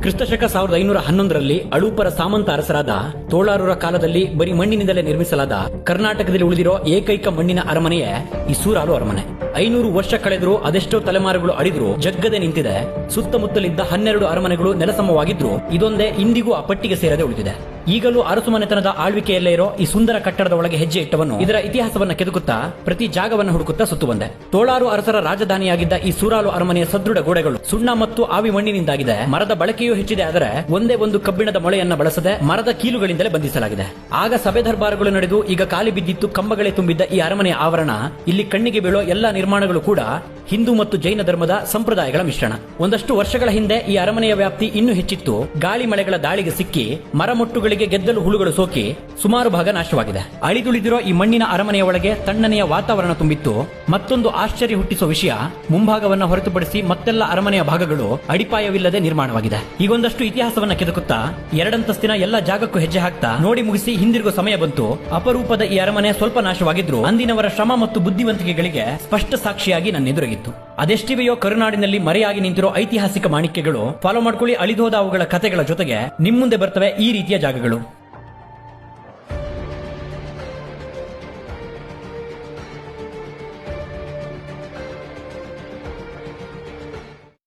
ಕ್ರಿಸ್ತಶಕ 1511ರಲ್ಲಿ ಅಳೂಪರ ಸಾಮಂತ ಅರಸರಾದ ತೋಳಾರರ ಕಾಲದಲ್ಲಿ ಬರೀ ಮಣ್ಣಿನಿಂದಲೇ ನಿರ್ಮಿಸಲಾದ ಕರ್ನಾಟಕದಲ್ಲಿ ಉಳಿದಿರೋ ಏಕೈಕ ಮಣ್ಣಿನ ಅರಮನೆಯೇ ಈ ಸೂರಾರು ಅರಮನೆ. 500 ವರ್ಷ ಕಳೆದರೂ ಅದೆಷ್ಟೋ ತಲೆಮಾರುಗಳು ಅಳಿದ್ರು ಜಗ್ಗದೆ ನಿಂತಿದೆ. ಸುತ್ತಮುತ್ತಲಿದ್ದ 12 ಅರಮನೆಗಳು ನೆಲಸಮವಾಗಿದ್ರು ಇದೊಂದೇ ಇಂದಿಗೂ ಆ ಪಟ್ಟಿಗೆ ಸೇರದೆ ಉಳಿದಿದೆ. ಈಗಲೂ ಅರಸು ಮನೆತನದ ಆಳ್ವಿಕೆಯಲ್ಲೇ ಇರೋ ಈ ಸುಂದರ ಕಟ್ಟಡದ ಒಳಗೆ ಹೆಜ್ಜೆ ಇಟ್ಟವನು ಇದರ ಇತಿಹಾಸವನ್ನ ಕೆದಕುತ್ತಾ ಪ್ರತಿ ಜಾಗವನ್ನು ಹುಡುಕುತ್ತಾ ಸುತ್ತು ಬಂದೆ. ತೋಳಾರು ಅರಸರ ರಾಜಧಾನಿಯಾಗಿದ್ದ ಈ ಸೂರಾಲು ಅರಮನೆಯ ಸದೃಢ ಗೋಡೆಗಳು ಸುಣ್ಣ ಮತ್ತು ಆವಿ ಮಣ್ಣಿನಿಂದಾಗಿದೆ. ಮರದ ಬಳಕೆಯೂ ಹೆಚ್ಚಿದೆ, ಆದರೆ ಒಂದೇ ಒಂದು ಕಬ್ಬಿಣದ ಮೊಳೆಯನ್ನ ಬಳಸದೆ ಮರದ ಕೀಲುಗಳಿಂದಲೇ ಬಂಧಿಸಲಾಗಿದೆ. ಆಗ ಸಭೆ ದರ್ಬಾರುಗಳು ನಡೆದು ಈಗ ಖಾಲಿ ಬಿದ್ದಿತ್ತು ಕಂಬಗಳೇ ತುಂಬಿದ್ದ ಈ ಅರಮನೆಯ ಆವರಣ. ಇಲ್ಲಿ ಕಣ್ಣಿಗೆ ಬೀಳೋ ಎಲ್ಲಾ ನಿರ್ಮಾಣಗಳು ಕೂಡ ಹಿಂದೂ ಮತ್ತು ಜೈನ ಧರ್ಮದ ಸಂಪ್ರದಾಯಗಳ ಮಿಶ್ರಣ. ಒಂದಷ್ಟು ವರ್ಷಗಳ ಹಿಂದೆ ಈ ಅರಮನೆಯ ವ್ಯಾಪ್ತಿ ಇನ್ನೂ ಹೆಚ್ಚಿತ್ತು. ಗಾಳಿ ಮಳೆಗಳ ದಾಳಿಗೆ ಸಿಕ್ಕಿ ಮರಮೊಟ್ಟುಗಳಿಗೆ ಗೆದ್ದಲು ಹುಳುಗಳು ಸೋಕಿ ಸುಮಾರು ಭಾಗ ನಾಶವಾಗಿದೆ. ಅಳಿದುಳಿದಿರೋ ಈ ಮಣ್ಣಿನ ಅರಮನೆಯ ಒಳಗೆ ತಣ್ಣನೆಯ ವಾತಾವರಣ ತುಂಬಿತ್ತು. ಮತ್ತೊಂದು ಆಶ್ಚರ್ಯ ಹುಟ್ಟಿಸುವ ವಿಷಯ, ಮುಂಭಾಗವನ್ನ ಹೊರತುಪಡಿಸಿ ಮತ್ತೆಲ್ಲ ಅರಮನೆಯ ಭಾಗಗಳು ಅಡಿಪಾಯವಿಲ್ಲದೆ ನಿರ್ಮಾಣವಾಗಿದೆ. ಈಗೊಂದಷ್ಟು ಇತಿಹಾಸವನ್ನ ಕೆದಕುತ್ತಾ ಎರಡಂತಸ್ತಿನ ಎಲ್ಲ ಜಾಗಕ್ಕೂ ಹೆಜ್ಜೆ ಹಾಕ್ತಾ ನೋಡಿ ಮುಗಿಸಿ ಹಿಂದಿರುಗೋ ಸಮಯ ಬಂತು. ಅಪರೂಪದ ಈ ಅರಮನೆ ಸ್ವಲ್ಪ ನಾಶವಾಗಿದ್ರು ಅಂದಿನವರ ಶ್ರಮ ಮತ್ತು ಬುದ್ಧಿವಂತಿಕೆಗಳಿಗೆ ಸ್ಪಷ್ಟ ಸಾಕ್ಷಿಯಾಗಿ ನನ್ನ ಎದುರಿಗಿತ್ತು. ಅದೆಷ್ಟಿವೆಯೋ ಕರುನಾಡಿನಲ್ಲಿ ಮರೆಯಾಗಿ ನಿಂತಿರೋ ಐತಿಹಾಸಿಕ ಮಾಣಿಕ್ಯಗಳು. ಫಾಲೋ ಮಾಡ್ಕೊಳ್ಳಿ, ಅಳಿದೋದ ಅವುಗಳ ಕಥೆಗಳ ಜೊತೆಗೆ ನಿಮ್ ಮುಂದೆ ಬರ್ತವೆ ಈ ರೀತಿಯ ಜಾಗಗಳು.